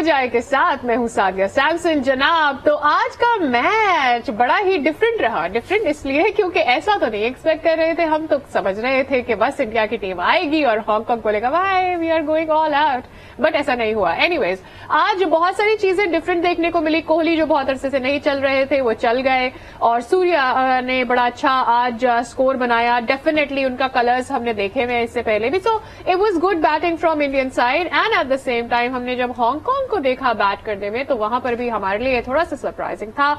जाए के साथ मैं हूं सादिया सैमसन। जनाब, तो आज का मैच बड़ा ही डिफरेंट रहा। डिफरेंट इसलिए क्योंकि ऐसा तो नहीं एक्सपेक्ट कर रहे थे, हम तो समझ रहे थे कि बस इंडिया की टीम आएगी और हांगकांग बोलेगा भाई we are going all out, but ऐसा नहीं हुआ। एनीवेज, आज बहुत सारी चीजें डिफरेंट देखने को मिली। कोहली जो बहुत अरसे से नहीं चल रहे थे वो चल गए और सूर्या ने बड़ा अच्छा आज स्कोर बनाया। डेफिनेटली उनका कलर्स हमने देखे हुए इससे पहले भी, so it was good batting from Indian side. And eight the same time हमने जब हांगकांग को देखा बैट करने में तो वहां पर भी हमारे लिए थोड़ा सा सरप्राइजिंग था।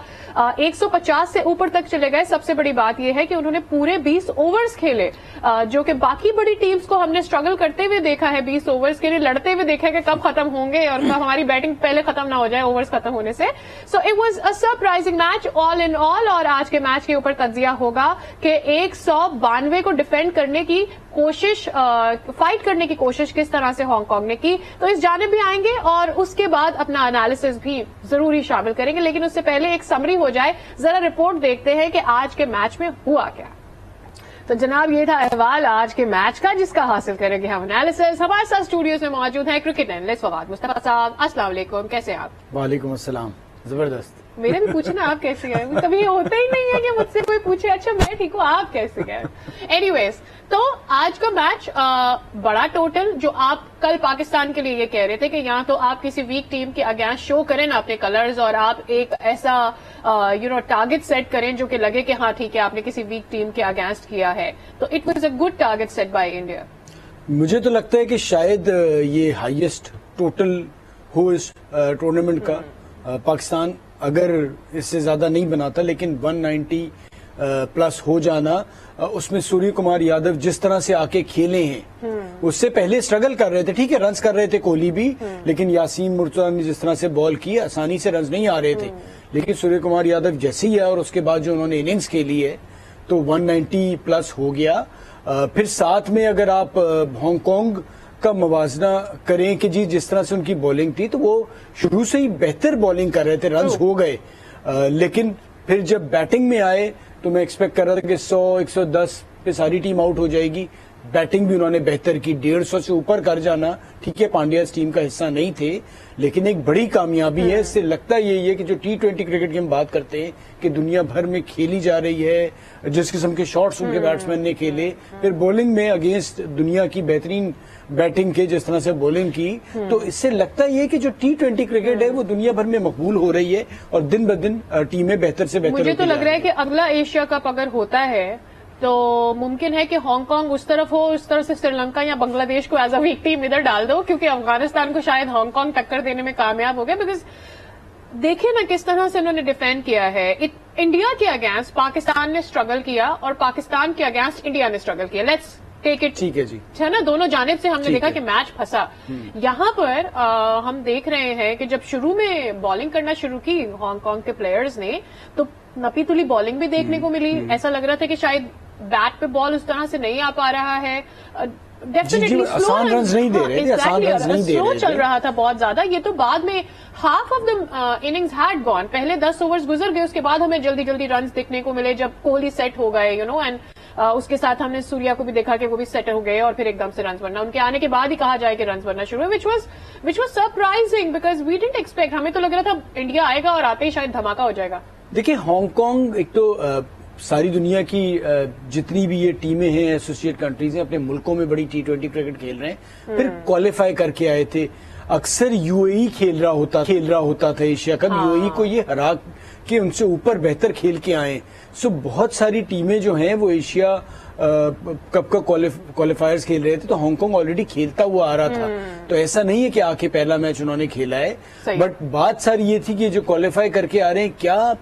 150 से ऊपर तक चले गए। सबसे बड़ी बात यह है कि उन्होंने पूरे 20 ओवर्स खेले, जो कि बाकी बड़ी टीम्स को हमने स्ट्रगल करते हुए देखा है। 20 ओवर्स के लिए लड़ते हुए देखा कि कब खत्म होंगे और कब हमारी बैटिंग पहले खत्म ना हो जाए ओवर्स खत्म होने से। So it was a surprising match all in all. और आज के मैच के ऊपर तज्जिया होगा कि 192 को डिफेंड करने की कोशिश, फाइट करने की कोशिश किस तरह से हांगकांग ने की, तो इस जानिब भी आएंगे और उसके बाद अपना एनालिसिस भी जरूरी शामिल करेंगे। लेकिन उससे पहले एक समरी हो जाए, जरा रिपोर्ट देखते हैं कि आज के मैच में हुआ क्या। तो जनाब, ये था अहवाल आज के मैच का जिसका हासिल करेंगे हम एनालिसिस। हमारे साथ स्टूडियोज में मौजूद हैं क्रिकेट एनालिस्ट फवाद मुस्तफा साहब। अस्सलाम वालेकुम, कैसे हैं आप? वालेकुम अस्सलाम, जबरदस्त। मेरे भी पूछना आप कैसे गए, कभी होता ही नहीं है कि मुझसे कोई पूछे अच्छा मैं ठीक हूँ आप कैसे गए। एनीवेज, तो आज का मैच बड़ा टोटल, जो आप कल पाकिस्तान के लिए ये कह रहे थे कि यहाँ तो आप किसी वीक टीम के अगेंस्ट शो करें ना अपने कलर्स और आप एक ऐसा टारगेट सेट करें जो कि लगे कि हाँ ठीक है आपने किसी वीक टीम के अगेंस्ट किया है, तो it was a good target set by India. मुझे तो लगता है कि शायद ये हाईएस्ट टोटल हो इस टूर्नामेंट का। पाकिस्तान अगर इससे ज्यादा नहीं बनाता, लेकिन 190 प्लस हो जाना, उसमें सूर्य कुमार यादव जिस तरह से आके खेले हैं, उससे पहले स्ट्रगल कर रहे थे। ठीक है, रन्स कर रहे थे कोहली भी, लेकिन यासीन मुर्तजा ने जिस तरह से बॉल की, आसानी से रन्स नहीं आ रहे थे। लेकिन सूर्य कुमार यादव जैसे ही है और उसके बाद जो उन्होंने इनिंग्स खेली है तो 190 प्लस हो गया। फिर साथ में अगर आप हांगकांग का मवाजना करें कि जी जिस तरह से उनकी बॉलिंग थी, तो वो शुरू से ही बेहतर बॉलिंग कर रहे थे, रन्स हो गए। लेकिन फिर जब बैटिंग में आए तो मैं एक्सपेक्ट कर रहा था कि 100-110 पे सारी टीम आउट हो जाएगी। बैटिंग भी उन्होंने बेहतर की, 150 से ऊपर कर जाना। ठीक है, पांड्या इस टीम का हिस्सा नहीं थे, लेकिन एक बड़ी कामयाबी है। इससे लगता यही है कि जो T20 क्रिकेट की हम बात करते हैं कि दुनिया भर में खेली जा रही है, जिस किस्म के शॉट्स उनके बैट्समैन ने खेले, फिर बॉलिंग में अगेंस्ट दुनिया की बेहतरीन बैटिंग के जिस तरह से बॉलिंग की, तो इससे लगता ये कि जो T20 क्रिकेट है वो दुनिया भर में मकबूल हो रही है और दिन ब दिन टीमें बेहतर से बेहतर। मुझे तो लग रहा है कि अगला एशिया कप अगर होता है तो मुमकिन है कि हांगकांग उस तरफ हो, उस तरफ से श्रीलंका या बांग्लादेश को एज अ वीक टीम इधर डाल दो, क्योंकि अफगानिस्तान को शायद हांगकांग टक्कर देने में कामयाब हो गया। बिकॉज देखिए ना किस तरह से उन्होंने डिफेंड किया है। इंडिया के अगेंस्ट पाकिस्तान ने स्ट्रगल किया और पाकिस्तान के अगेंस्ट इंडिया ने स्ट्रगल किया। लेट्स टेक इट, ठीक है जी, है ना, दोनों जानिब से हमने देखा कि मैच फंसा। यहाँ पर हम देख रहे हैं कि जब शुरू में बॉलिंग करना शुरू की हांगकांग के प्लेयर्स ने, तो नपी तुली बॉलिंग भी देखने को मिली। ऐसा लग रहा था कि शायद बैट पे बॉल उस तरह से नहीं आ पा रहा है। डेफिनेटली आसान रन्स नहीं दे रहे थे, आसान रन्स नहीं दे रहे थे, चल रहा था बहुत ज्यादा। ये तो बाद में half of the innings had gone, पहले 10 ओवर्स गुजर गए, उसके बाद हमें जल्दी जल्दी रन्स देखने को मिले जब कोहली सेट हो गए, यू नो, एंड उसके साथ हमने सूर्या को भी देखा कि वो भी सेट हो गए और फिर एकदम से रन्स बनना, उनके आने के बाद ही कहा जाए कि रन्स बनना शुरू हुए, which was surprising because we didn't expect. हमें तो लग रहा था इंडिया आएगा और आते ही शायद धमाका हो जाएगा। देखिए, हांगकांग एक तो सारी दुनिया की जितनी भी ये टीमें हैं, एसोसिएट कंट्रीज हैं, अपने मुल्कों में बड़ी T20 क्रिकेट खेल रहे हैं। फिर क्वालिफाई करके आए थे। अक्सर यूएई खेल रहा होता था एशिया कप। यूएई को ये हरा के उनसे ऊपर बेहतर खेल के आए। सो बहुत सारी टीमें जो हैं वो एशिया कप का क्वालिफायर्स खेल रहे थे, तो हांगकांग ऑलरेडी खेलता हुआ आ रहा था। तो ऐसा नहीं है कि आके पहला मैच उन्होंने खेला है, बट बात सारी ये थी कि जो क्वालिफाई करके आ रहे हैं, क्या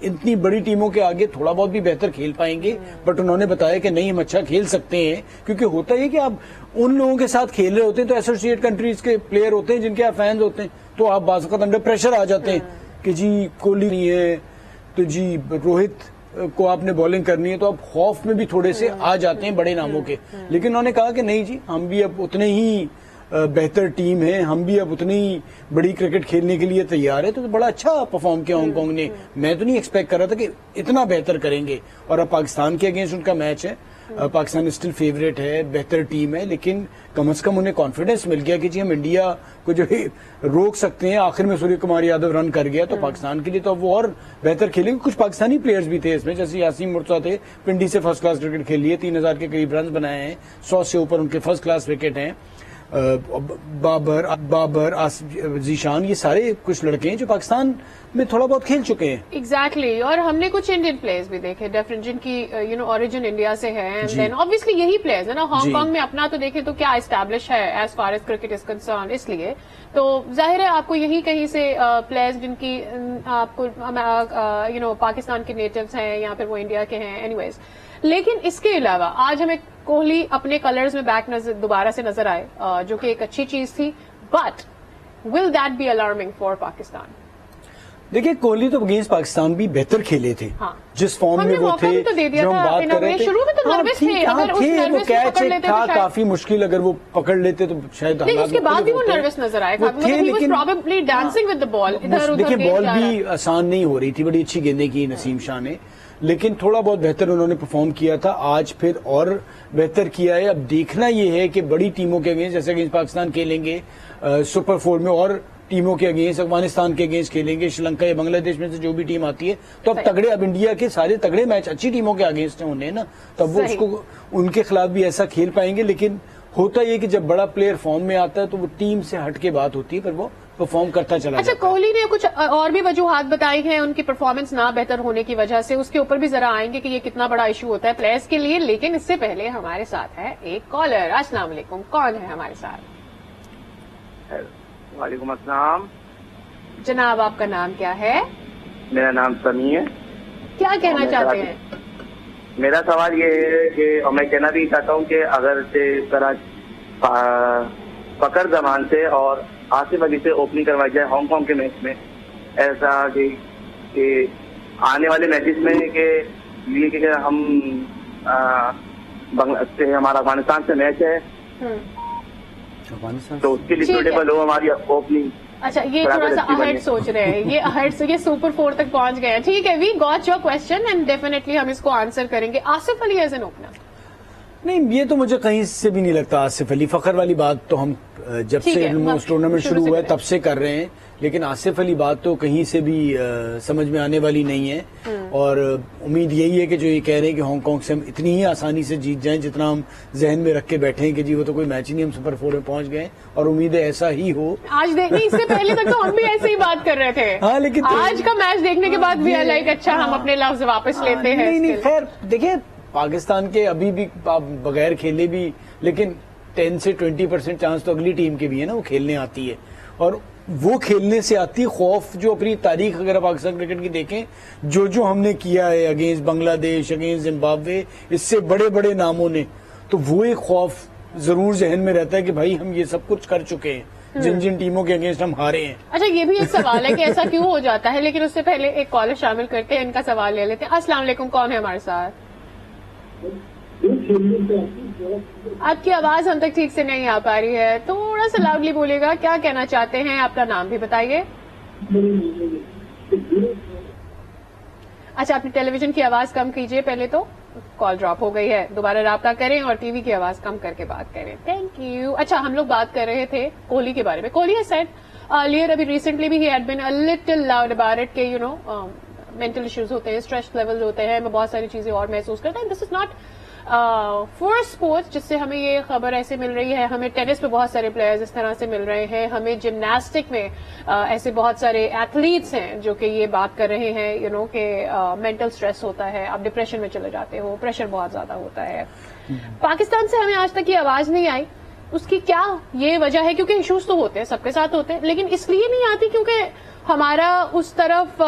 इतनी बड़ी टीमों के आगे थोड़ा बहुत भी बेहतर खेल पाएंगे? बट उन्होंने बताया कि नहीं, हम अच्छा खेल सकते हैं। क्योंकि होता है कि आप उन लोगों के साथ खेल रहे होते हैं तो एसोसिएट कंट्रीज के प्लेयर होते हैं जिनके आप फैंस होते हैं, तो आप बाज़ वक़्त अंडर प्रेशर आ जाते हैं कि जी कोहली नहीं है तो जी रोहित को आपने बॉलिंग करनी है, तो आप खौफ में भी थोड़े से आ जाते हैं बड़े नामों के। लेकिन उन्होंने कहा कि नहीं जी, हम भी अब उतने ही बेहतर टीम है, हम भी अब उतनी बड़ी क्रिकेट खेलने के लिए तैयार है। तो बड़ा अच्छा परफॉर्म किया हांगकांग ने। मैं तो नहीं एक्सपेक्ट कर रहा था कि इतना बेहतर करेंगे। और अब पाकिस्तान के अगेंस्ट उनका मैच है, पाकिस्तान स्टिल फेवरेट है, बेहतर टीम है, लेकिन कम से कम उन्हें कॉन्फिडेंस मिल गया कि जी हम इंडिया को जो है रोक सकते हैं। आखिर में सूर्य कुमार यादव रन कर गया तो पाकिस्तान के लिए तो अब वो और बेहतर खेलेंगे। कुछ पाकिस्तानी प्लेयर्स भी थे इसमें, जैसे यासीन मुर्तजा थे, पिंडी से फर्स्ट क्लास क्रिकेट खेली है, 3000 के करीब रन बनाए हैं, 100 से ऊपर उनके फर्स्ट क्लास विकेट हैं। बाबर जीशान, ये सारे कुछ लड़के हैं जो पाकिस्तान में थोड़ा बहुत खेल चुके हैं। एग्जैक्टली और हमने कुछ इंडियन प्लेयर्स भी देखे डिफरेंट, जिनकी ओरिजिन इंडिया से है, एंड देन ऑब्वियसली यही प्लेयर्स है ना। हांगकांग में अपना तो देखें तो क्या एस्टैब्लिश है as far as cricket is concerned, इसलिए तो जाहिर है आपको यही कहीं से प्लेयर्स जिनकी आपको पाकिस्तान के नेटिव्स हैं या फिर वो इंडिया के हैं, एनीवेज। लेकिन इसके अलावा आज हमें कोहली अपने कलर्स में बैक दोबारा से नजर आए, जो कि एक अच्छी चीज थी, but will that be alarming for Pakistan? देखिए, कोहली तो अगेंस्ट पाकिस्तान भी बेहतर खेले थे। हाँ। जिस फॉर्म में वो थे, तो दे दिया जो हम था, बात कर रहे थे, शुरू में तो नर्वस थे, अगर उस वो नर्वस कैच पकड़ लेते था तो काफी मुश्किल, अगर वो पकड़ लेते तो शायद नहीं, उसके बाद भी वो नर्वस नजर आए, लेकिन probably dancing with the ball, इधर उधर। देखिए, बॉल भी आसान नहीं हो रही थी, बड़ी अच्छी गेंदें की नसीम शाह ने, लेकिन थोड़ा बहुत बेहतर उन्होंने परफॉर्म किया था। आज फिर और बेहतर किया है। अब देखना यह है कि बड़ी टीमों के अगेंस्ट, जैसे अगेंस्ट पाकिस्तान खेलेंगे सुपर 4 में, और टीमों के अगेंस्ट अफगानिस्तान के अगेंस्ट खेलेंगे, श्रीलंका या बांग्लादेश में से जो भी टीम आती है, तो अब तगड़े, अब इंडिया के सारे तगड़े मैच अच्छी टीमों के अगेंस्ट होने ना, तब वो उसको उनके खिलाफ भी ऐसा खेल पाएंगे। लेकिन होता ये कि जब बड़ा प्लेयर फॉर्म में आता है तो वो टीम से हट के बात होती है, पर वो परफॉर्म करता चला अच्छा, कोहली ने कुछ और भी वजूहात बताई हैं उनकी परफॉर्मेंस ना बेहतर होने की वजह से, उसके ऊपर भी जरा आएंगे कि ये कितना बड़ा इशू होता है प्लेयर्स के लिए। लेकिन इससे पहले हमारे साथ है एक कॉलर। अस्सलाम वालेकुम, कौन है हमारे साथ? वालेकुम अस्सलाम। जनाब, आपका नाम क्या है? मेरा नाम समी है। क्या कहना चाहते हैं? मेरा सवाल ये है कि, और मैं कहना भी चाहता हूँ कि अगर से तरह फकर जमान से और आसिफ अली से ओपनिंग करवाई जाए हांगकांग के मैच में, ऐसा कि आने वाले मैचेस में कि लिए कि हम से हमारा अफगानिस्तान से मैच है तो उसके लिए सूटेबल हो हमारी ओपनिंग। अच्छा, ये थोड़ा सा अहेड सोच रहे हैं, ये अहेड से ये सुपर 4 तक पहुंच गए हैं। ठीक है, we got your question and definitely हम इसको आंसर करेंगे। Asif Ali as an opener? नहीं, ये तो मुझे कहीं से भी नहीं लगता। आसिफ अली, फखर वाली बात तो हम जब से टूर्नामेंट शुरू हुआ है तब से कर रहे हैं, लेकिन आसिफ अली बात तो कहीं से भी समझ में आने वाली नहीं है। और उम्मीद यही है कि जो ये कह रहे हैं कि हांगकांग से हम इतनी ही आसानी से जीत जाएं, जितना हम जहन में रख के बैठे हैं कि जी वो तो कोई मैच ही नहीं, हम सुपर 4 में पहुंच गए, और उम्मीद है ऐसा ही हो। आज देखिए, इससे पहले तक तो हम भी ऐसे ही बात कर रहे थे। हाँ, लेकिन आज का मैच देखने के बाद भी लाइक अच्छा, हम अपने लफ्ज वापस लेते हैं। नहीं, खैर देखिए, पाकिस्तान के अभी भी बगैर खेले भी, लेकिन 10 से 20% चांस तो अगली टीम के भी है ना, वो खेलने आती है। और वो खेलने से आती खौफ, जो अपनी तारीख अगर पाकिस्तान क्रिकेट की देखें, जो हमने किया है अगेंस्ट बांग्लादेश, अगेंस्ट जिम्बाब्वे, इससे बड़े बड़े नामों ने, तो वो एक खौफ जरूर जहन में रहता है कि भाई हम ये सब कुछ कर चुके हैं, जिन जिन टीमों के अगेंस्ट हम हारे हैं। अच्छा, ये भी एक सवाल है कि ऐसा क्यों हो जाता है, लेकिन उससे पहले एक कॉलर शामिल करते हैं, इनका सवाल ले लेते हैं। अस्सलाम वालेकुम, कौन है हमारे साथ? आपकी आवाज हम तक ठीक से नहीं आ पा रही है, थोड़ा सा लाउडली बोलिएगा। क्या कहना चाहते हैं? आपका नाम भी बताइए। अच्छा, अपनी टेलीविजन की आवाज कम कीजिए पहले तो, कॉल ड्रॉप हो गई है, दोबारा राब्ता करें और टीवी की आवाज कम करके बात करें। Thank you. अच्छा, हम लोग बात कर रहे थे कोहली के बारे में। कोहली हैज सेड अर्लियर, अभी रिसेंटली भी, he had been a little loud about it के मेंटल इश्यूज होते हैं, स्ट्रेस लेवल होते हैं, मैं बहुत सारी चीजें और महसूस करता हूं। This is not for sports, जिससे हमें ये खबर ऐसे मिल रही है। हमें टेनिस में बहुत सारे प्लेयर्स इस तरह से मिल रहे हैं, हमें जिम्नास्टिक में ऐसे बहुत सारे एथलीट्स हैं जो कि ये बात कर रहे हैं कि मेंटल स्ट्रेस होता है, आप डिप्रेशन में चले जाते हो, प्रेशर बहुत ज्यादा होता है। पाकिस्तान से हमें आज तक ये आवाज नहीं आई, उसकी क्या ये वजह है? क्योंकि इश्यूज तो होते हैं, सबके साथ होते हैं, लेकिन इसलिए नहीं आती क्योंकि हमारा उस तरफ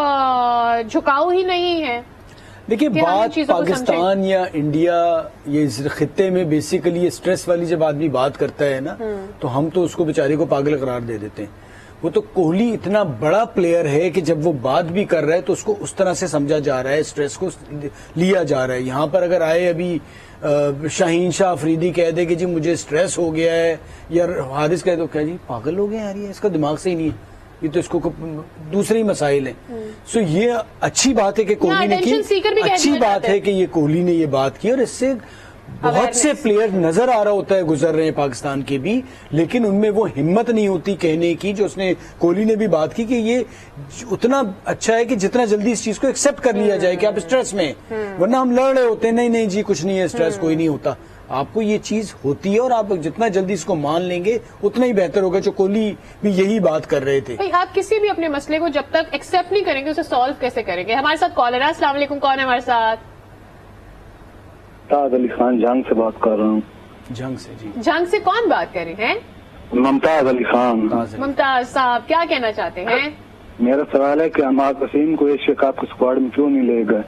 झुकाव ही नहीं है। देखिए, बात पाकिस्तान या इंडिया, ये इस खित्ते में बेसिकली ये स्ट्रेस वाली जब आदमी बात करता है ना, तो हम तो उसको बेचारे को पागल करार दे देते हैं। वो तो कोहली इतना बड़ा प्लेयर है कि जब वो बात भी कर रहा है तो उसको उस तरह से समझा जा रहा है, स्ट्रेस को लिया जा रहा है। यहाँ पर अगर आए अभी शाहीन शाह अफरीदी कह दे कि जी मुझे स्ट्रेस हो गया है, या हारिस कह दो क्या जी पागल हो गए यार, ये इसका दिमाग से ही नहीं है, ये तो इसको दूसरे ही मसाइल हैं। सो ये अच्छी बात है कि कोहली ने की, अच्छी बात है कि ये कोहली ने ये बात की, और इससे बहुत से प्लेयर नजर आ रहा होता है गुजर रहे हैं पाकिस्तान के भी, लेकिन उनमें वो हिम्मत नहीं होती कहने की, जो उसने कोहली ने भी बात की कि ये उतना अच्छा है कि जितना जल्दी इस चीज को एक्सेप्ट कर लिया जाए कि आप स्ट्रेस में, वरना हम लड़ रहे होते हैं नहीं नहीं जी कुछ नहीं है, स्ट्रेस कोई नहीं होता। आपको ये चीज होती है और आप जितना जल्दी इसको मान लेंगे उतना ही बेहतर होगा, जो कोहली भी यही बात कर रहे थे। भाई आप किसी भी अपने मसले को जब तक एक्सेप्ट नहीं करेंगे उसे सॉल्व कैसे करेंगे। हमारे साथ कॉलर है, अस्सलाम वालेकुम, कौन है हमारे साथ? मुमताज अली खान जंग से बात कर रहा हूँ। जंग से जी। जंग से कौन बात कर रहे हैं? मुमताज अली खान। मुमताज साहब क्या कहना चाहते हैं? मेरा सवाल है कि अहमद वसीम को एशिया कप के स्क्वाड में क्यों नहीं ले गए?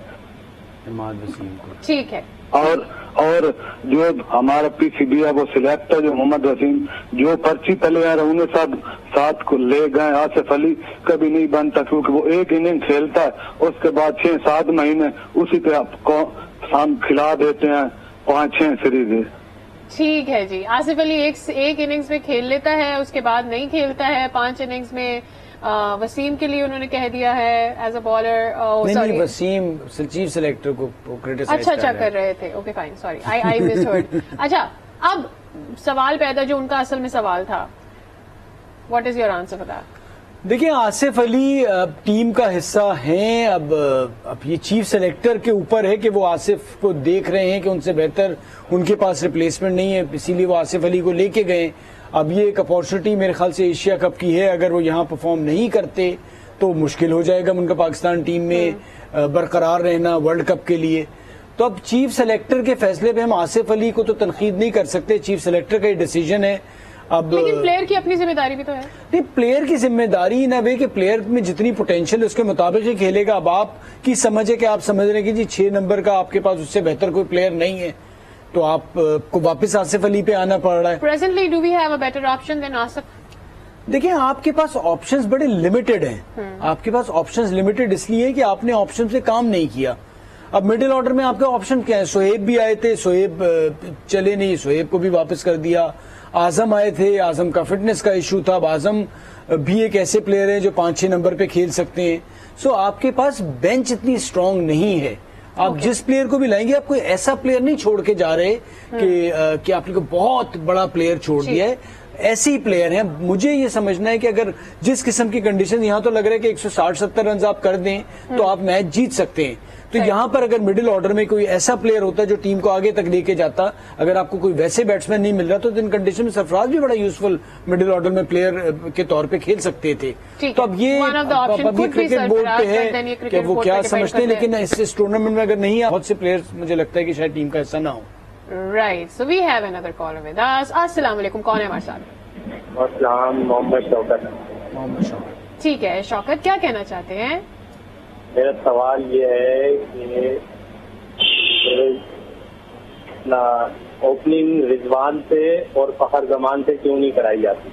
अहमद वसीम को ठीक है। और जो हमारा पीसीबी है वो सिलेक्टर जो मोहम्मद वसीम जो पर्ची प्लेयर है उन्हें सब साथ को ले गए। आसिफ अली कभी नहीं बनता क्योंकि वो एक इनिंग खेलता है, उसके बाद 6-7 महीने उसी पे आपको खिला देते हैं 5-6 सीरीज। ठीक है जी। आसिफ अली एक इनिंग्स में खेल लेता है, उसके बाद नहीं खेलता है 5 इनिंग्स में। वसीम के लिए उन्होंने कह दिया है एज अ बॉलर। नहीं, वसीम चीफ सिलेक्टर को क्रिटिसाइज अच्छा कर रहे थे। Okay fine, sorry I misheard. अच्छा, अब सवाल पैदा जो उनका असल में सवाल था, what is your answer for that? देखिए, आसिफ अली टीम का हिस्सा हैं। अब ये चीफ सेलेक्टर के ऊपर है कि वो आसिफ को देख रहे हैं कि उनसे बेहतर उनके पास रिप्लेसमेंट नहीं है, इसीलिए वो आसिफ अली को लेके गए। अब ये एक अपॉर्चुनिटी मेरे ख्याल से एशिया कप की है, अगर वो यहाँ परफॉर्म नहीं करते तो मुश्किल हो जाएगा उनका पाकिस्तान टीम में बरकरार रहना वर्ल्ड कप के लिए। तो अब चीफ सेलेक्टर के फैसले पे हम आसिफ अली को तो तनकीद नहीं कर सकते, चीफ सेलेक्टर का ये डिसीजन है। अब लेकिन प्लेयर की अपनी जिम्मेदारी भी तो है। नहीं, प्लेयर की जिम्मेदारी ना वे कि प्लेयर में जितनी पोटेंशियल है उसके मुताबिक ही खेलेगा। अब आपकी समझ है कि आप समझ रहे हैं कि जी 6 नंबर का आपके पास उससे बेहतर कोई प्लेयर नहीं है, तो आपको वापस आसिफ अली पे आना पड़ रहा है। Presently do we have a better option than Asif? देखिए, आपके पास ऑप्शंस बड़े लिमिटेड हैं। आपके पास ऑप्शंस लिमिटेड इसलिए कि आपने ऑप्शन से काम नहीं किया। अब मिडिल ऑर्डर में आपके ऑप्शन क्या है? सोहेब भी आए थे, सोहेब चले नहीं, सोहेब को भी वापस कर दिया। आजम आए थे, आजम का फिटनेस का इशू था। अब आजम भी एक ऐसे प्लेयर है जो 5-6 नंबर पे खेल सकते हैं। सो आपके पास बेंच इतनी स्ट्रांग नहीं है। आप जिस प्लेयर को भी लाएंगे, आप कोई ऐसा प्लेयर नहीं छोड़ के जा रहे कि आपने को बहुत बड़ा प्लेयर छोड़ दिया है। ऐसे ही प्लेयर हैं। मुझे ये समझना है कि अगर जिस किस्म की कंडीशन, यहाँ तो लग रहा है कि 160-70 रन आप कर दें तो आप मैच जीत सकते हैं। तो यहाँ पर अगर मिडिल ऑर्डर में कोई ऐसा प्लेयर होता है जो टीम को आगे तक लेके जाता, अगर आपको कोई वैसे बैट्समैन नहीं मिल रहा तो इन कंडीशन में सरफराज भी बड़ा यूजफुल मिडिल ऑर्डर में प्लेयर के तौर पे खेल सकते थे। तो अब ये क्रिकेट बोर्ड पे है कि वो क्या समझते हैं, लेकिन इस टूर्नामेंट में अगर नहीं, बहुत से प्लेयर्स मुझे लगता है कि शायद टीम का हिस्सा ना हो। Right, so we have another caller with us. अस्सलाम वालेकुम, कौन है हमारे साथ? अस्सलाम, मोहम्मद शौकत। मोहम्मद शौकत। ठीक है शौकत, क्या कहना चाहते हैं? मेरा सवाल ये है कि ना ओपनिंग रिजवान से और फखर जमान से क्यों नहीं कराई जाती?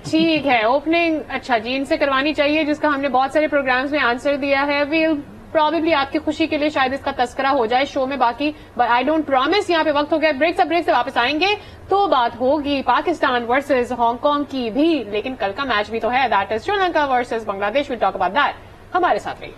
ठीक है, ओपनिंग अच्छा जी इनसे करवानी चाहिए, जिसका हमने बहुत सारे प्रोग्राम्स में आंसर दिया है। वील प्रॉबेबली आपकी खुशी के लिए शायद इसका तस्करा हो जाए शो में, बाकी बट आई डोंट प्रॉमिस। यहाँ पे वक्त हो गया ब्रेक से वापस आएंगे तो बात होगी पाकिस्तान वर्सेस हांगकांग की भी, लेकिन कल का मैच भी तो है, that is Sri Lanka versus Bangladesh. Will talk about that. हमारे साथ रहिए।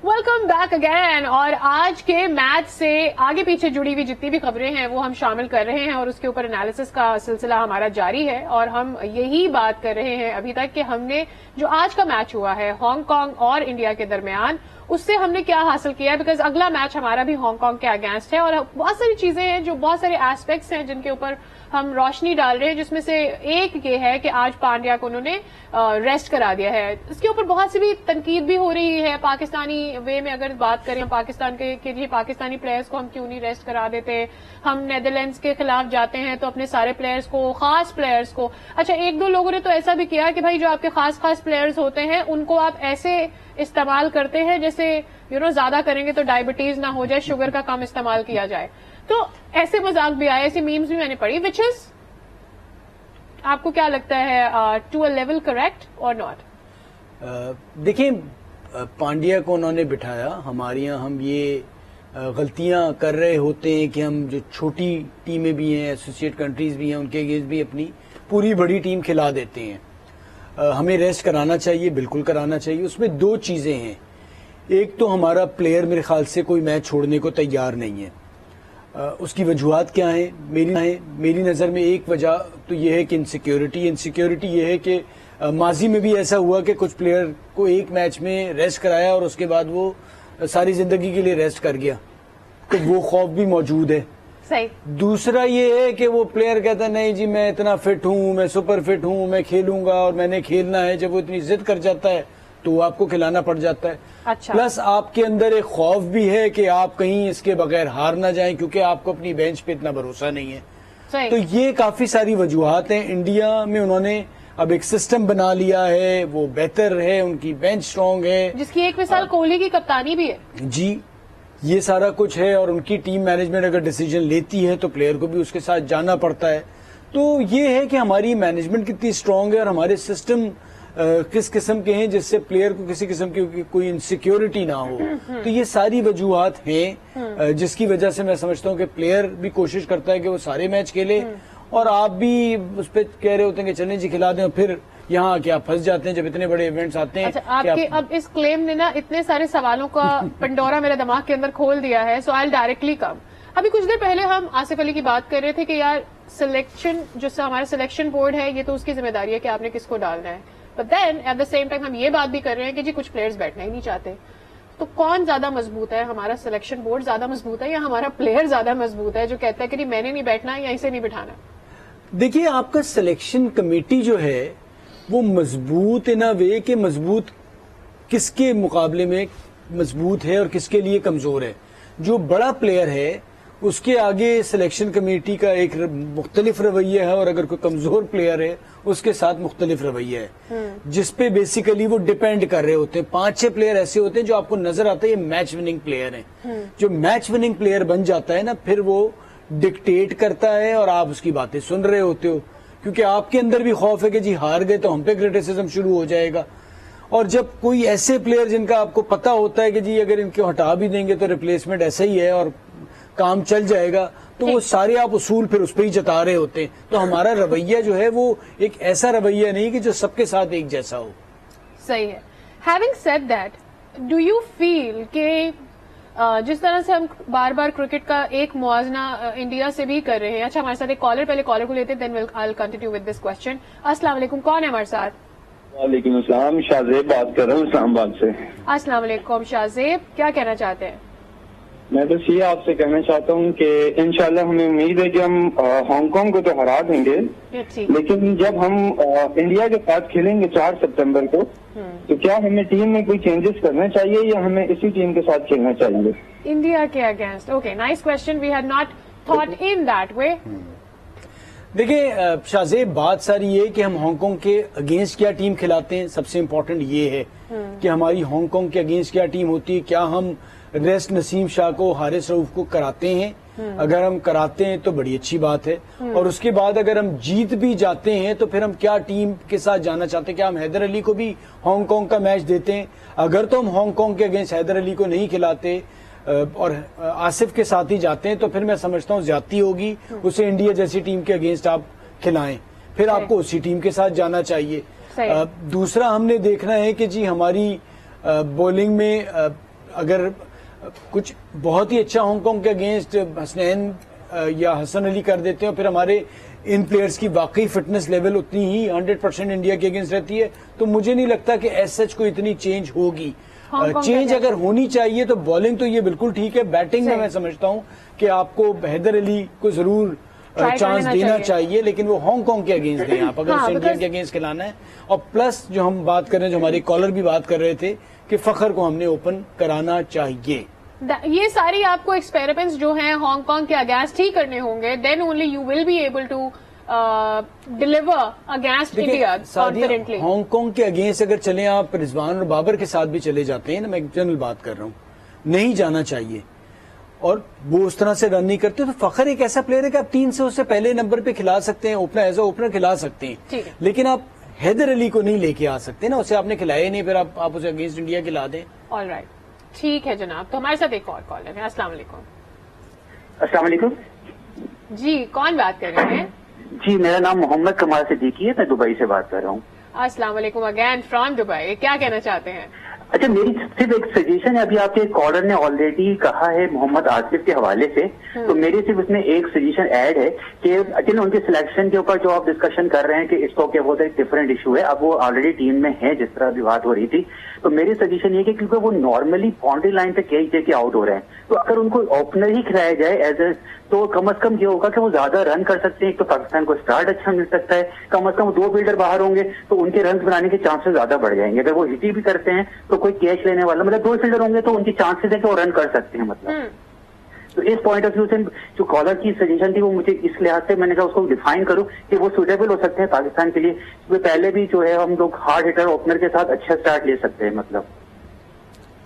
Welcome back again. और आज के मैच से आगे पीछे जुड़ी हुई जितनी भी खबरें हैं वो हम शामिल कर रहे हैं और उसके ऊपर एनालिसिस का सिलसिला हमारा जारी है। और हम यही बात कर रहे हैं अभी तक कि हमने जो आज का मैच हुआ है हांगकांग और इंडिया के दरमियान, उससे हमने क्या हासिल किया है, बिकॉज अगला मैच हमारा भी हांगकांग के अगेंस्ट है और बहुत सारी चीजें हैं, जो बहुत सारे एस्पेक्ट्स हैं जिनके ऊपर हम रोशनी डाल रहे हैं, जिसमें से एक ये है कि आज पांड्या को उन्होंने रेस्ट करा दिया है। इसके ऊपर बहुत सी भी तनकीद भी हो रही है पाकिस्तानी वे में। अगर बात करें पाकिस्तान के लिए पाकिस्तानी प्लेयर्स को हम क्यों नहीं रेस्ट करा देते, हम नेदरलैंड्स के खिलाफ जाते हैं तो अपने सारे प्लेयर्स को, खास प्लेयर्स को, अच्छा एक दो लोगों ने तो ऐसा भी किया कि भाई जो आपके खास प्लेयर्स होते हैं उनको आप ऐसे इस्तेमाल करते हैं जैसे ज्यादा करेंगे तो डायबिटीज ना हो जाए, शुगर का कम इस्तेमाल किया जाए। तो ऐसे मजाक भी आए, ऐसी मीम्स भी मैंने पढ़ी, विच इज आपको क्या लगता है टू अ लेवल करेक्ट और नॉट? देखिए, पांड्या को उन्होंने बिठाया, हमारे यहाँ हम ये गलतियां कर रहे होते हैं कि हम जो छोटी टीमें भी हैं, एसोसिएट कंट्रीज भी हैं, उनके अगेंस्ट भी अपनी पूरी बड़ी टीम खिला देते हैं। हमें रेस्ट कराना चाहिए, बिल्कुल कराना चाहिए। उसमें दो चीजें हैं, एक तो हमारा प्लेयर मेरे ख्याल से कोई मैच छोड़ने को तैयार नहीं है। उसकी वजूहत क्या है? मेरी नज़र में एक वजह तो यह है कि इनसिक्योरिटी ये है कि माजी में भी ऐसा हुआ कि कुछ प्लेयर को एक मैच में रेस्ट कराया और उसके बाद वो सारी जिंदगी के लिए रेस्ट कर गया, तो वो खौफ भी मौजूद है। सही। दूसरा ये है कि वो प्लेयर कहता है नहीं जी मैं इतना फिट हूं, मैं सुपर फिट हूं, मैं खेलूंगा और मैंने खेलना है। जब वो इतनी जिद कर जाता है तो आपको खिलाना पड़ जाता है। अच्छा। प्लस आपके अंदर एक खौफ भी है कि आप कहीं इसके बगैर हार ना जाएं, क्योंकि आपको अपनी बेंच पे इतना भरोसा नहीं है। सही। तो ये काफी सारी वजूहत हैं। इंडिया में उन्होंने अब एक सिस्टम बना लिया है, वो बेहतर है, उनकी बेंच स्ट्रांग है, जिसकी एक मिसाल कोहली की कप्तानी भी है। जी, ये सारा कुछ है। और उनकी टीम मैनेजमेंट अगर डिसीजन लेती है तो प्लेयर को भी उसके साथ जाना पड़ता है। तो ये है कि हमारी मैनेजमेंट कितनी स्ट्रांग है और हमारे सिस्टम किस किस्म के हैं जिससे प्लेयर को किसी किस्म की कोई इनसिक्योरिटी ना हो। तो ये सारी वजूहत हैं जिसकी वजह से मैं समझता हूं कि प्लेयर भी कोशिश करता है कि वो सारे मैच खेले, और आप भी उस पर कह रहे होते हैं कि चलें जी खिला दें, और फिर यहाँ आके आप फंस जाते हैं जब इतने बड़े इवेंट्स आते हैं। अच्छा, आपके अब इस क्लेम ने ना इतने सारे सवालों का पंडोरा मेरे दिमाग के अंदर खोल दिया है, सो आई डायरेक्टली कम। अभी कुछ देर पहले हम आसिफ अली की बात कर रहे थे कि यार सिलेक्शन जो हमारा सिलेक्शन बोर्ड है ये तो उसकी जिम्मेदारी है कि आपने किसको डालना है, but then at the same time हम ये बात भी कर रहे हैं कि जी कुछ प्लेयर्स बैठना ही नहीं चाहते। तो कौन ज्यादा मजबूत है, हमारा सिलेक्शन बोर्ड ज्यादा मजबूत है या हमारा प्लेयर ज्यादा मजबूत है जो कहता है कि मैंने नहीं बैठना या इसे नहीं बिठाना? देखिए, आपका सिलेक्शन कमेटी जो है वो मजबूत इन अ वे कि मजबूत किसके मुकाबले में मजबूत है और किसके लिए कमजोर है। जो बड़ा प्लेयर है उसके आगे सिलेक्शन कमेटी का एक मुख्तलिफ रवैया है, और अगर कोई कमजोर प्लेयर है उसके साथ मुख्तलिफ रवैया है, जिसपे बेसिकली वो डिपेंड कर रहे होते हैं। 5-6 प्लेयर ऐसे होते हैं जो आपको नजर आता है ये मैच विनिंग प्लेयर हैं। जो मैच विनिंग प्लेयर बन जाता है ना, फिर वो डिक्टेट करता है और आप उसकी बातें सुन रहे होते हो, क्योंकि आपके अंदर भी खौफ है कि जी हार गए तो हम पे क्रिटिसिज्म शुरू हो जाएगा। और जब कोई ऐसे प्लेयर जिनका आपको पता होता है कि जी अगर इनको हटा भी देंगे तो रिप्लेसमेंट ऐसा ही है और काम चल जाएगा, तो वो सारे आप उसूल फिर उस पर ही जता रहे होते हैं। तो हमारा रवैया जो है वो एक ऐसा रवैया नहीं कि जो सबके साथ एक जैसा हो। सही है। Having said that, do you feel कि जिस तरह से हम बार बार क्रिकेट का एक मुआवजा इंडिया से भी कर रहे हैं। अच्छा, हमारे साथ एक कॉलर, पहले कॉलर को लेते हैं, then I will continue with this question. अस्सलाम वालेकुम, कौन है हमारे साथ? वालेकुम अस्सलाम, शाहजेब बात कर रहा हूँ इस्लामाबाद से। अस्सलाम वालेकुम शाहजेब, क्या कहना चाहते हैं? मैं बस ये आपसे कहना चाहता हूँ कि इंशाल्लाह हमें उम्मीद है कि हम हांगकांग को तो हरा देंगे, लेकिन जब हम इंडिया के साथ खेलेंगे 4 सितंबर को, तो क्या हमें टीम में कोई चेंजेस करना चाहिए या हमें इसी टीम के साथ खेलना चाहिए? इंडिया के अगेंस्ट। Okay, nice question, we had not thought in that way. देखिए शाहजेब, बात सारी ये कि हम हांगकांग के अगेंस्ट क्या टीम खिलाते हैं। सबसे इम्पोर्टेंट ये है कि हमारी हांगकांग के अगेंस्ट क्या टीम होती है। क्या हम रेस्ट नसीम शाह को, हारिस रऊफ को कराते हैं? अगर हम कराते हैं तो बड़ी अच्छी बात है। और उसके बाद अगर हम जीत भी जाते हैं तो फिर हम क्या टीम के साथ जाना चाहते हैं? क्या हम हैदर अली को भी हांगकांग का मैच देते हैं? अगर तो हम हांगकांग के अगेंस्ट हैदर अली को नहीं खिलाते और आसिफ के साथ ही जाते हैं तो फिर मैं समझता हूँ ज्यादती होगी। उसे इंडिया जैसी टीम के अगेंस्ट आप खिलाएं, फिर आपको उसी टीम के साथ जाना चाहिए। दूसरा हमने देखना है कि जी हमारी बॉलिंग में अगर कुछ बहुत ही अच्छा हांगकांग के अगेंस्ट हसनैन या हसन अली कर देते हैं, फिर हमारे इन प्लेयर्स की वाकई फिटनेस लेवल उतनी ही 100% इंडिया के अगेंस्ट रहती है, तो मुझे नहीं लगता कि एज सच कोई इतनी चेंज होगी। हांगकांग चेंज का अगर होनी चाहिए तो बॉलिंग तो ये बिल्कुल ठीक है, बैटिंग में मैं समझता हूँ कि आपको हैदर अली को जरूर चांस देना चाहिए, लेकिन वो हांगकांग के अगेंस्ट दें आप अगर उसे इंडिया के अगेंस्ट खिलाना है। और प्लस जो हम बात कर रहे हैं, जो हमारे कॉलर भी बात कर रहे थे कि फखर को हमने ओपन कराना चाहिए। ये सारी आपको एक्सपेरिमेंट्स जो हैं हांगकांग के अगेंस्ट ही करने होंगे, then only you will be able to deliver against India confidently. Hong Kong के अगेंस्ट अगर चले आप रिजवान और बाबर के साथ भी चले जाते हैं ना, मैं जनरल बात कर रहा हूँ, नहीं जाना चाहिए और वो उस तरह से रन नहीं करते तो फखर एक ऐसा प्लेयर है कि आप 3 से उससे पहले नंबर पे खिला सकते हैं, ओपनर एज ए ओपनर खिला सकते हैं, लेकिन आप हैदर अली को नहीं लेके आ सकते ना, उसे आपने खिलाया नहीं, फिर आप उसे अगेंस्ट इंडिया खिला दें। ऑलराइट, ठीक है जनाब। तो हमारे साथ एक और कॉलर है। अस्सलाम वालेकुम। अस्सलाम वालेकुम जी, कौन बात कर रहे हैं? जी, मेरा नाम मोहम्मद कमाल सिद्दीकी है, मैं दुबई से बात कर रहा हूँ। अस्सलाम वालेकुम अगेन फ्रॉम दुबई। क्या कहना चाहते हैं? अच्छा, मेरी सिर्फ एक सजेशन है, अभी आपके कॉलर ने ऑलरेडी कहा है मोहम्मद आसिफ के हवाले से, तो मेरी सिर्फ उसमें एक सजेशन ऐड है कि चलो उनके सिलेक्शन के ऊपर जो आप डिस्कशन कर रहे हैं कि इसको क्या होता है, एक डिफरेंट इशू है, अब वो ऑलरेडी टीम में है जिस तरह अभी बात हो रही थी, तो मेरी सजेशन ये कि क्योंकि वो नॉर्मली बाउंड्री लाइन पे कैच के आउट हो रहे हैं, तो अगर उनको ओपनर ही खिलाया जाए एज ए, तो कम से कम ये होगा कि वो ज्यादा रन कर सकते हैं, एक तो पाकिस्तान को स्टार्ट अच्छा मिल सकता है, कम से कम 2 फील्डर बाहर होंगे तो उनके रन बनाने के चांसेस ज्यादा बढ़ जाएंगे। अगर वो हिट भी करते हैं तो कोई कैच लेने वाला, मतलब 2 फील्डर होंगे तो उनकी चांसेस है कि वो रन कर सकते हैं, मतलब तो इस पॉइंट ऑफ व्यू से जो कॉलर की सजेशन थी वो मुझे इस लिहाज से मैंने कहा उसको डिफाइन करूं कि वो सुटेबल हो सकते हैं पाकिस्तान के लिए, क्योंकि पहले भी जो है हम लोग हार्ड हिटर ओपनर के साथ अच्छा स्टार्ट ले सकते हैं, मतलब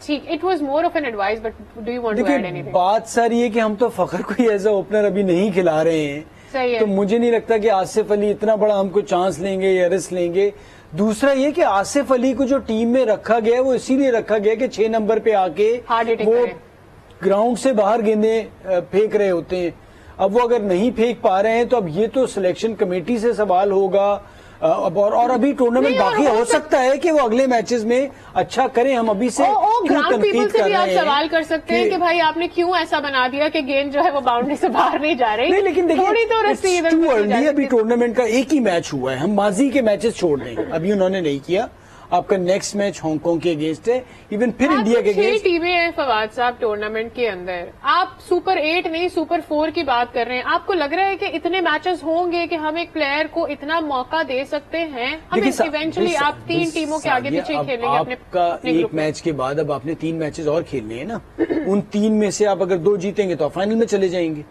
ठीक। It was more of an advice, but do you want to add anything? बात सारी है कि हम तो फखर को ही एज ए ओपनर अभी नहीं खिला रहे हैं, सही है। तो मुझे नहीं लगता कि आसिफ अली इतना बड़ा हमको चांस लेंगे या रिस्क लेंगे। दूसरा ये कि आसिफ अली को जो टीम में रखा गया है वो इसीलिए रखा गया कि 6 नंबर पे आके वो ग्राउंड से बाहर गेंदें फेंक रहे होते हैं। अब वो अगर नहीं फेंक पा रहे हैं तो अब ये तो सिलेक्शन कमेटी से सवाल होगा, और अभी टूर्नामेंट बाकी हो सकता है कि वो अगले मैचेस में अच्छा करें। हम अभी से ग्राउंड पीपल से भी आप सवाल कर सकते हैं कि भाई आपने क्यों ऐसा बना दिया कि गेंद जो है वो बाउंड्री से बाहर नहीं जा रही। नहीं, लेकिन थोड़ी तो रस्सी इधर अभी टूर्नामेंट का एक ही मैच हुआ है, हम माजी के मैचेस छोड़ दें, अभी उन्होंने नहीं किया। आपका नेक्स्ट मैच हांगकांग के अगेंस्ट है, इवन फिर इंडिया के अगेंस्ट। 6 टीमें हैं फवाद साहब टूर्नामेंट के अंदर, आप सुपर 8 नहीं सुपर 4 की बात कर रहे हैं। आपको लग रहा है कि इतने मैचेस होंगे कि हम एक प्लेयर को इतना मौका दे सकते हैं? हम इवेंचुअली आप 3 टीमों के आगे पीछे खेलेंगे आपका एक मैच के बाद अब आपने 3 मैचेस और खेलने हैं ना, उन 3 में से आप अगर 2 जीतेंगे तो आप फाइनल में चले जाएंगे।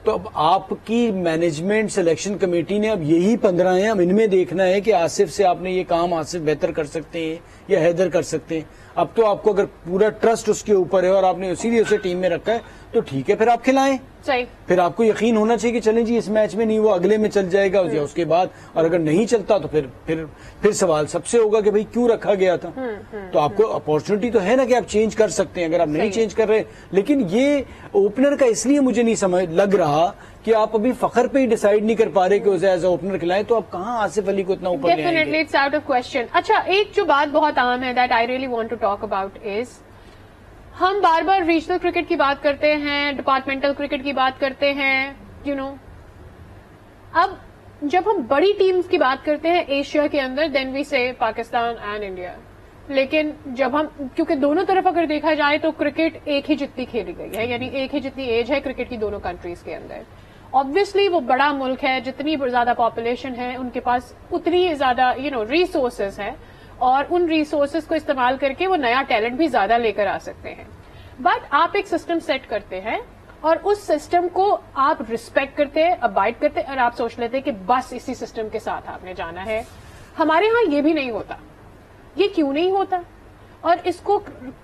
तो अब आपकी मैनेजमेंट सिलेक्शन कमेटी ने अब यही 15 हैं, अब इनमें देखना है कि आसिफ से आपने ये काम आसिफ बेहतर कर सकते हैं या हैदर कर सकते हैं। अब तो आपको अगर पूरा ट्रस्ट उसके ऊपर है और आपने इसीलिए उसे टीम में रखा है तो ठीक है, फिर आप खिलाएं। सही। फिर आपको यकीन होना चाहिए कि चलें जी इस मैच में नहीं, वो अगले में चल जाएगा या उसके बाद, और अगर नहीं चलता तो फिर सवाल सबसे होगा कि भाई क्यों रखा गया था। तो आपको अपॉर्चुनिटी तो है ना कि आप चेंज कर सकते हैं अगर आप नहीं चेंज कर रहे। लेकिन ये ओपनर का इसलिए मुझे नहीं समझ लग रहा कि आप अभी फखर पे ही डिसाइड नहीं कर पा रहे कि उसे एज ए ओपनर खिलाएं, तो आप कहां आसिफ अली को इतना ऊपर ले आएंगे? Definitely it's out of question. अच्छा, एक जो बात बहुत आम है that I really want to talk about is, हम बार बार रीजनल क्रिकेट की बात करते हैं, डिपार्टमेंटल क्रिकेट की बात करते हैं, यू नो, अब जब हम बड़ी टीम्स की बात करते हैं एशिया के अंदर, देन वी से पाकिस्तान एंड इंडिया। लेकिन जब हम, क्योंकि दोनों तरफ अगर देखा जाए तो क्रिकेट एक ही जितनी खेली गई है, यानी एक ही जितनी एज है क्रिकेट की दोनों कंट्रीज के अंदर। ऑब्वियसली वो बड़ा मुल्क है, जितनी ज्यादा पॉपुलेशन है उनके पास उतनी ज्यादा रिसोर्सेज है, और उन रिसोर्सेज को इस्तेमाल करके वो नया टैलेंट भी ज्यादा लेकर आ सकते हैं। बट आप एक सिस्टम सेट करते हैं और उस सिस्टम को आप रिस्पेक्ट करते हैं, अबाइड करते हैं, और आप सोच लेते हैं कि बस इसी सिस्टम के साथ आपने जाना है। हमारे यहाँ ये भी नहीं होता। ये क्यों नहीं होता और इसको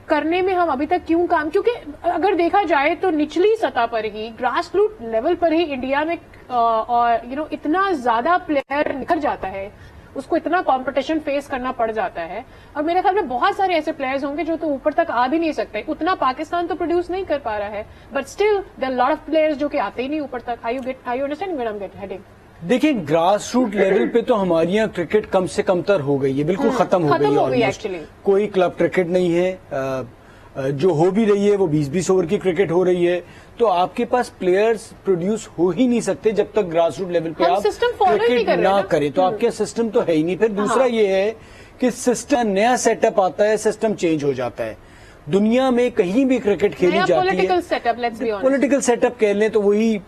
करने में हम अभी तक क्यों काम, क्योंकि अगर देखा जाए तो निचली सतह पर ही, ग्रास रूट लेवल पर ही इंडिया में और इतना ज्यादा प्लेयर निखर जाता है, उसको इतना कंपटीशन फेस करना पड़ जाता है। और मेरे ख्याल में बहुत सारे ऐसे प्लेयर्स होंगे जो तो ऊपर तक आ भी नहीं सकते। उतना पाकिस्तान तो प्रोड्यूस नहीं कर पा रहा है, but still there lot of players जो कि आते ही नहीं ऊपर तक। I you understand where I am heading? देखिए, ग्रास रूट लेवल पे तो हमारी यहाँ क्रिकेट कम से कमतर हो गई है, बिल्कुल खत्म हो गई है एक्चुअली। कोई क्लब क्रिकेट नहीं है, जो हो भी रही है वो 20-20 ओवर की क्रिकेट हो रही है। तो आपके पास प्लेयर्स प्रोड्यूस हो ही नहीं सकते जब तक ग्रास रूट लेवल पे आप क्रिकेट ना करें, तो आपके सिस्टम तो है ही नहीं। फिर दूसरा ये है कि सिस्टम नया सेटअप आता है, सिस्टम चेंज हो जाता है। दुनिया में कहीं भी क्रिकेट खेली जाती है, पॉलिटिकल सेटअप कह लें तो वही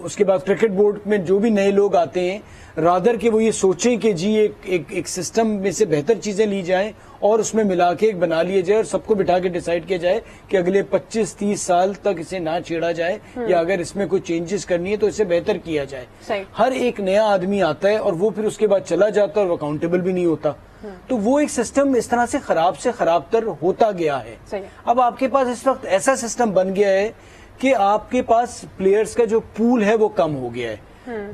उसके बाद क्रिकेट बोर्ड में जो भी नए लोग आते हैं, रादर के वो ये सोचें कि जी एक सिस्टम में से बेहतर चीजें ली जाएं और उसमें मिला के एक बना लिया जाए और सबको बिठा के डिसाइड किया जाए कि अगले 25-30 साल तक इसे ना छेड़ा जाए या अगर इसमें कोई चेंजेस करनी है तो इसे बेहतर किया जाए। हर एक नया आदमी आता है और वो फिर उसके बाद चला जाता है और अकाउंटेबल भी नहीं होता, तो वो एक सिस्टम इस तरह से खराबतर होता गया है। अब आपके पास इस वक्त ऐसा सिस्टम बन गया है कि आपके पास प्लेयर्स का जो पूल है वो कम हो गया है।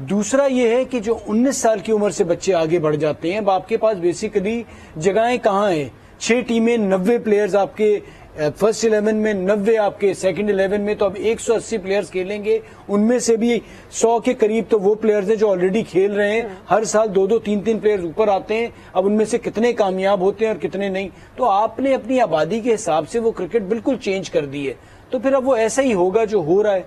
दूसरा ये है कि जो 19 साल की उम्र से बच्चे आगे बढ़ जाते हैं, अब आपके पास बेसिकली जगहें कहाँ हैं, 6 टीमें, 90 प्लेयर्स आपके फर्स्ट 11 में, 90 आपके सेकंड 11 में, तो अब 180 प्लेयर्स खेलेंगे। उनमें से भी 100 के करीब तो वो प्लेयर्स हैं जो ऑलरेडी खेल रहे हैं। हर साल 2-2, 3-3 प्लेयर्स ऊपर आते हैं। अब उनमें से कितने कामयाब होते हैं और कितने नहीं, तो आपने अपनी आबादी के हिसाब से वो क्रिकेट बिल्कुल चेंज कर दी है। तो फिर अब वो ऐसा ही होगा जो हो रहा है।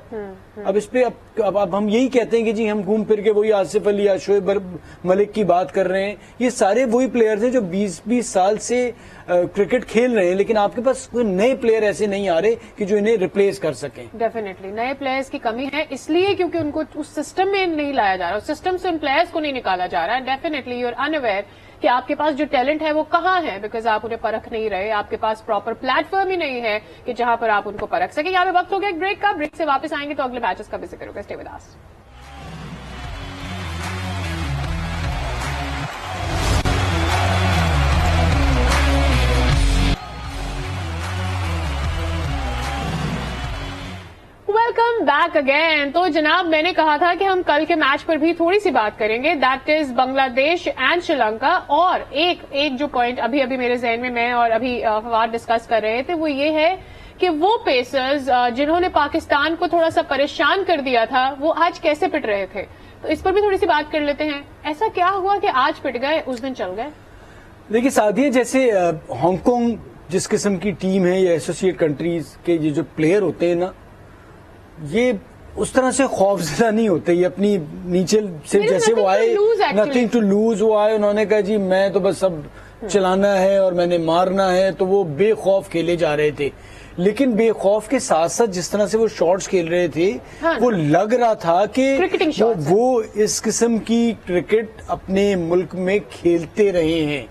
अब इस पे अब हम यही कहते हैं कि जी हम घूम फिर के वही आसिफ अली या शोएब मलिक की बात कर रहे हैं। ये सारे वही प्लेयर्स हैं जो 20-20 साल से क्रिकेट खेल रहे हैं, लेकिन आपके पास कोई नए प्लेयर ऐसे नहीं आ रहे कि जो इन्हें रिप्लेस कर सकें। डेफिनेटली नए प्लेयर्स की कमी है, इसलिए क्योंकि उनको उस सिस्टम में नहीं लाया जा रहा, उस सिस्टम से उन प्लेयर्स को नहीं निकाला जा रहा है। डेफिनेटली यू आर अनअवेयर कि आपके पास जो टैलेंट है वो कहाँ है, बिकॉज आप उन्हें परख नहीं रहे। आपके पास प्रॉपर प्लेटफॉर्म ही नहीं है कि जहां पर आप उनको परख सके। यहाँ पे वक्त हो गया एक ब्रेक का, ब्रेक से वापस आएंगे तो अगले मैचेस का भी जिक्र होगा। Stay with us. Welcome back again. तो जनाब मैंने कहा था कि हम कल के मैच पर भी थोड़ी सी बात करेंगे, that is Bangladesh and Sri Lanka. और एक जो पॉइंट अभी मेरे जहन में मैं और अभी फवाद डिस्कस कर रहे थे वो ये है कि वो पेसर्स जिन्होंने पाकिस्तान को थोड़ा सा परेशान कर दिया था वो आज कैसे पिट रहे थे, तो इस पर भी थोड़ी सी बात कर लेते हैं। ऐसा क्या हुआ कि आज पिट गए, उस दिन चल गए? देखिए सादिया, जैसे हांगकांग जिस किस्म की टीम है या एसोसिएट कंट्रीज के ये जो प्लेयर होते हैं ना, ये उस तरह से खौफजदा नहीं होते। ये अपनी नीचे से जैसे वो आए, नथिंग टू लूज, वो आए, उन्होंने कहा जी मैं तो बस अब चलाना है और मैंने मारना है, तो वो बेखौफ खेले जा रहे थे। लेकिन बेखौफ के साथ साथ जिस तरह से वो शॉट्स खेल रहे थे, वो लग रहा था कि वो इस किस्म की क्रिकेट अपने मुल्क में खेलते रहे हैं।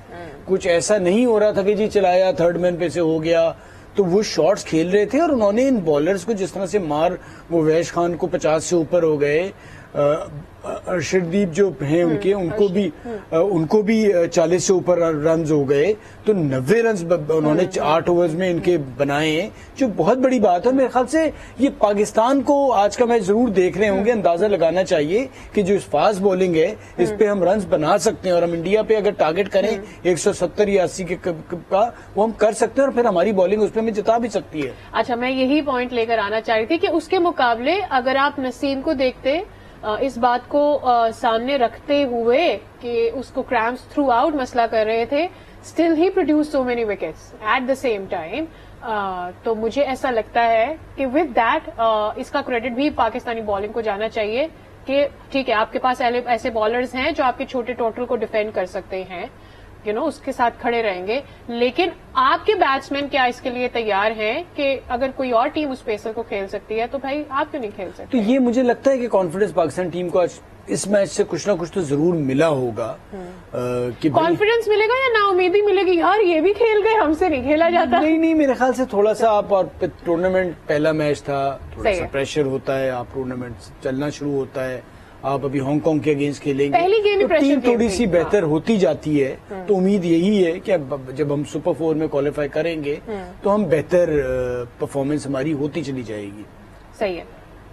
कुछ ऐसा नहीं हो रहा था कि जी चलाया थर्ड मैन पे से हो गया, तो वो शॉट्स खेल रहे थे। और उन्होंने इन बॉलर्स को जिस तरह से वो वैश खान को 50 से ऊपर हो गए, अर्शदीप जो हैं उनको भी 40 से ऊपर रन हो गए, तो 90 रन उन्होंने 8 ओवर्स में इनके बनाए हैं, जो बहुत बड़ी बात है। मेरे ख्याल से ये पाकिस्तान को आज का मैच जरूर देख रहे होंगे, अंदाजा लगाना चाहिए कि जो फास्ट बॉलिंग है इस पे हम रन बना सकते हैं, और हम इंडिया पे अगर टारगेट करें 170 या 80 का वो हम कर सकते हैं, और फिर हमारी बॉलिंग उस पर हमें जिता भी सकती है। अच्छा, मैं यही पॉइंट लेकर आना चाह रही थी कि उसके मुकाबले अगर आप नसीम को देखते, इस बात को सामने रखते हुए कि उसको क्रैम्प्स थ्रू आउट मसला कर रहे थे, still he produce so many wickets eight the same time, तो मुझे ऐसा लगता है कि विद दैट इसका क्रेडिट भी पाकिस्तानी बॉलिंग को जाना चाहिए कि ठीक है आपके पास ऐसे बॉलर्स हैं जो आपके छोटे टोटल को डिफेंड कर सकते हैं, उसके साथ खड़े रहेंगे। लेकिन आपके बैट्समैन क्या इसके लिए तैयार हैं कि अगर कोई और टीम उस पेसर को खेल सकती है तो भाई आप क्यों नहीं खेल सकते? तो ये मुझे लगता है कि कॉन्फिडेंस पाकिस्तान टीम को आज इस मैच से कुछ ना कुछ तो जरूर मिला होगा। कि कॉन्फिडेंस मिलेगा या ना उम्मीदी मिलेगी, यार ये भी खेल गए, हमसे नहीं खेला जाता? नहीं, मेरे ख्याल से थोड़ा सा आप, और टूर्नामेंट पहला मैच था, थोड़ा सा प्रेशर होता है, आप टूर्नामेंट चलना शुरू होता है, आप अभी हांगकांग के अगेंस्ट खेलेंगे, पहली गेम तो टीम थोड़ी सी बेहतर होती जाती है। तो उम्मीद यही है कि जब हम सुपर 4 में क्वालिफाई करेंगे तो हम बेहतर परफॉर्मेंस हमारी होती चली जाएगी। सही है,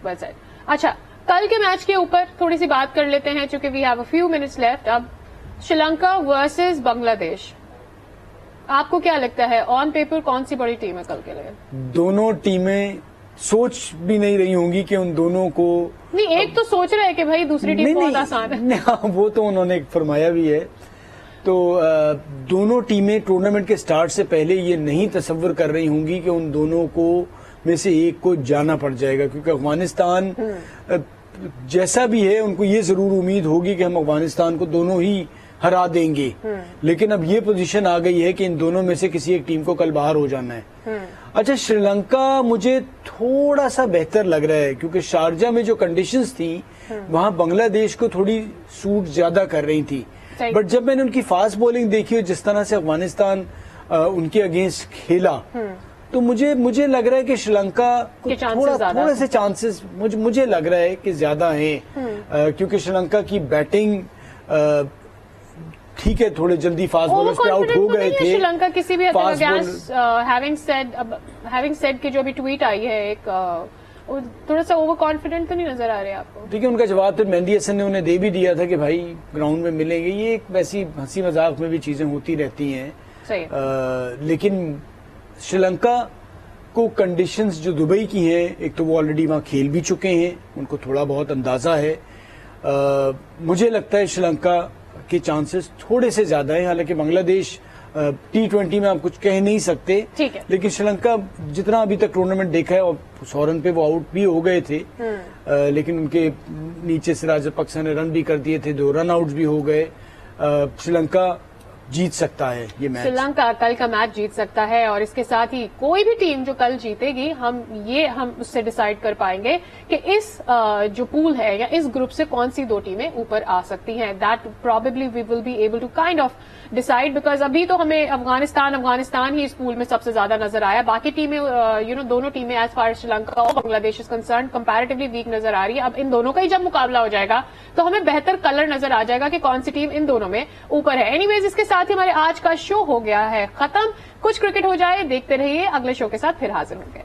बस। अच्छा, कल के मैच के ऊपर थोड़ी सी बात कर लेते हैं, चूंकि we have a few minutes left. अब श्रीलंका वर्सेस बांग्लादेश, आपको क्या लगता है ऑन पेपर कौन सी बड़ी टीम है कल के लिए? दोनों टीमें सोच भी नहीं रही होंगी कि उन दोनों को, नहीं एक तो सोच रहे हैं कि भाई दूसरी टीम बहुत आसान है। हाँ, वो तो उन्होंने फरमाया भी है। तो दोनों टीमें टूर्नामेंट के स्टार्ट से पहले ये नहीं तसव्वुर कर रही होंगी कि उन दोनों को में से एक को जाना पड़ जाएगा, क्योंकि अफगानिस्तान जैसा भी है उनको ये जरूर उम्मीद होगी कि हम अफगानिस्तान को दोनों ही हरा देंगे, लेकिन अब ये पोजीशन आ गई है कि इन दोनों में से किसी एक टीम को कल बाहर हो जाना है। अच्छा, श्रीलंका मुझे थोड़ा सा बेहतर लग रहा है क्योंकि शारजा में जो कंडीशंस थी वहां बांग्लादेश को थोड़ी सूट ज्यादा कर रही थी, बट जब मैंने उनकी फास्ट बॉलिंग देखी और जिस तरह से अफगानिस्तान उनके अगेंस्ट खेला तो मुझे लग रहा है कि श्रीलंका को थोड़े से चांसेस मुझे लग रहा है कि ज्यादा हैं, क्योंकि श्रीलंका की बैटिंग ठीक है, थोड़े जल्दी फास्ट बॉलर्स पे आउट हो गए थे। श्रीलंका किसी भी हैविंग सेड की जो अभी ट्वीट आई है एक थोड़ा सा ओवर कॉन्फिडेंट तो नहीं नजर आ रहे आपको? ठीक है, उनका जवाब तो मेहंदी हसन ने उन्हें दे भी दिया था कि भाई ग्राउंड में मिलेंगे। ये एक वैसी हंसी मजाक में भी चीजें होती रहती हैं, लेकिन श्रीलंका को कंडीशंस जो दुबई की हैं, एक तो वो ऑलरेडी वहां खेल भी चुके हैं, उनको थोड़ा बहुत अंदाजा है। मुझे लगता है श्रीलंका के चांसेस थोड़े से ज्यादा हैं, हालांकि बांग्लादेश T20 में आप कुछ कह नहीं सकते, लेकिन श्रीलंका जितना अभी तक टूर्नामेंट देखा है, और 100 रन पे वो आउट भी हो गए थे, लेकिन उनके नीचे से राजपक्सा ने रन भी कर दिए थे, 2 रन आउट भी हो गए। श्रीलंका जीत सकता है ये मैच, श्रीलंका कल का मैच जीत सकता है, और इसके साथ ही कोई भी टीम जो कल जीतेगी हम उससे डिसाइड कर पाएंगे कि इस जो पूल है या इस ग्रुप से कौन सी 2 टीमें ऊपर आ सकती हैं। That probably we will be able to kind of decide, because अभी तो हमें अफगानिस्तान ही इस पूल में सबसे ज्यादा नजर आया। बाकी टीमें दोनों टीमें एज फार श्रीलंका और Bangladesh is concern comparatively weak नजर आ रही है। अब इन दोनों का ही जब मुकाबला हो जाएगा तो हमें बेहतर कलर नजर आ जाएगा कि कौन सी टीम इन दोनों में ऊपर है। एनीवेज, इसके साथ ही हमारे आज का शो हो गया है खत्म। कुछ क्रिकेट हो जाए, देखते रहिए, अगले शो के साथ फिर हाजिर होंगे।